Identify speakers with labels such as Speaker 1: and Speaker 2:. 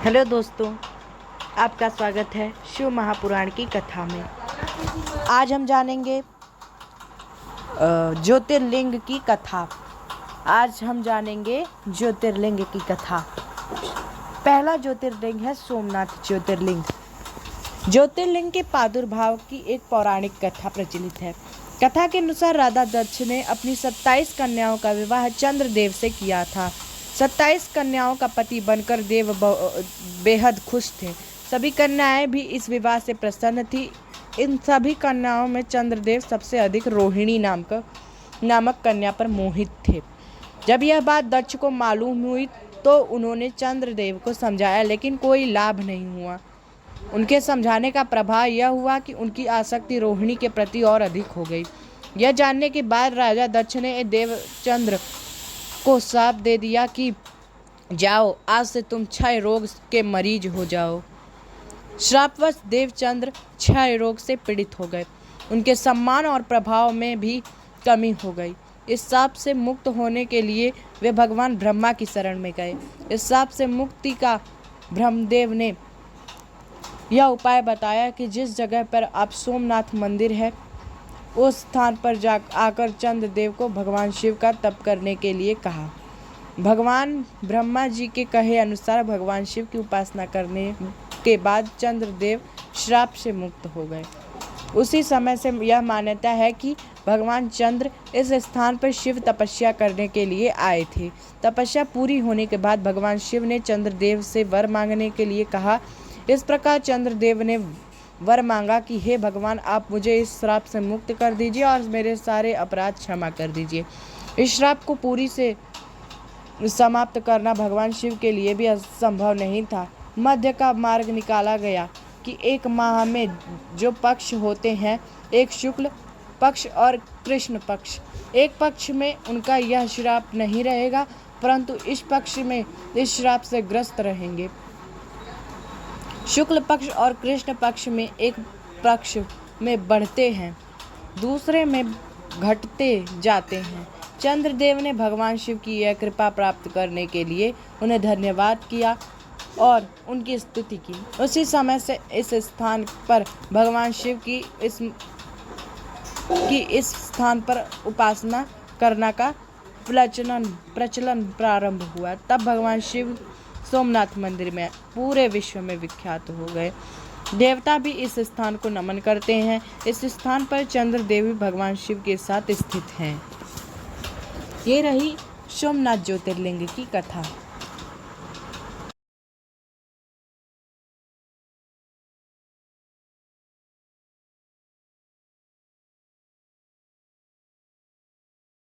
Speaker 1: Hello दोस्तों, आपका स्वागत है शिव महापुराण की कथा में। आज हम जानेंगे ज्योतिर्लिंग की कथा। की कथा। पहला ज्योतिर्लिंग है सोमनाथ ज्योतिर्लिंग। ज्योतिर्लिंग के प्रादुर्भाव की एक पौराणिक कथा प्रचलित है। कथा के अनुसार राजा दक्ष ने अपनी 27 कन्याओं का विवाह चंद्रदेव से किया था। 27 कन्याओं का पति बनकर देव बेहद खुश थे। सभी कन्याएं भी इस विवाह से प्रसन्न थी। इन सभी कन्याओं में चंद्रदेव सबसे अधिक रोहिणी नामक कन्या पर मोहित थे। जब यह बात दक्ष को मालूम हुई तो उन्होंने चंद्रदेव को समझाया, लेकिन कोई लाभ नहीं हुआ। उनके समझाने का प्रभाव यह हुआ कि उनकी आसक्ति रोहिणी के प्रति और अधिक हो गई। यह जानने के बाद राजा दक्ष ने देवचंद्र को श्राप दे दिया कि जाओ, आज से तुम क्षय रोग के मरीज हो जाओ। श्रापवश देवचंद्र क्षय रोग से पीड़ित हो गए। उनके सम्मान और प्रभाव में भी कमी हो गई। इस श्राप से मुक्त होने के लिए वे भगवान ब्रह्मा की शरण में गए। इस श्राप से मुक्ति का ब्रह्मदेव ने यह उपाय बताया कि जिस जगह पर अब सोमनाथ मंदिर है, उस स्थान पर आकर चंद्रदेव को भगवान शिव का तप करने के लिए कहा। भगवान ब्रह्मा जी के कहे अनुसार भगवान शिव की उपासना करने के बाद चंद्रदेव श्राप से मुक्त हो गए। उसी समय से यह मान्यता है कि भगवान चंद्र इस स्थान पर शिव तपस्या करने के लिए आए थे। तपस्या पूरी होने के बाद भगवान शिव ने चंद्रदेव से वर मांगने के लिए कहा। इस प्रकार चंद्रदेव ने वर मांगा कि हे भगवान, आप मुझे इस श्राप से मुक्त कर दीजिए और मेरे सारे अपराध क्षमा कर दीजिए। इस श्राप को पूरी से समाप्त करना भगवान शिव के लिए भी असंभव नहीं था। मध्य का मार्ग निकाला गया कि एक माह में जो पक्ष होते हैं, एक शुक्ल पक्ष और कृष्ण पक्ष, एक पक्ष में उनका यह श्राप नहीं रहेगा, परंतु इस पक्ष में इस श्राप से ग्रस्त रहेंगे। शुक्ल पक्ष और कृष्ण पक्ष में एक पक्ष में बढ़ते हैं, दूसरे में घटते जाते हैं। चंद्रदेव ने भगवान शिव की यह कृपा प्राप्त करने के लिए उन्हें धन्यवाद किया और उनकी स्तुति की। उसी समय से इस स्थान पर भगवान शिव की इस स्थान पर उपासना करना का प्रचलन प्रारंभ हुआ। तब भगवान शिव सोमनाथ मंदिर में पूरे विश्व में विख्यात हो गए। देवता भी इस स्थान को नमन करते हैं। इस स्थान पर चंद्र देवी भगवान शिव के साथ स्थित हैं। ये रही सोमनाथ ज्योतिर्लिंग की कथा।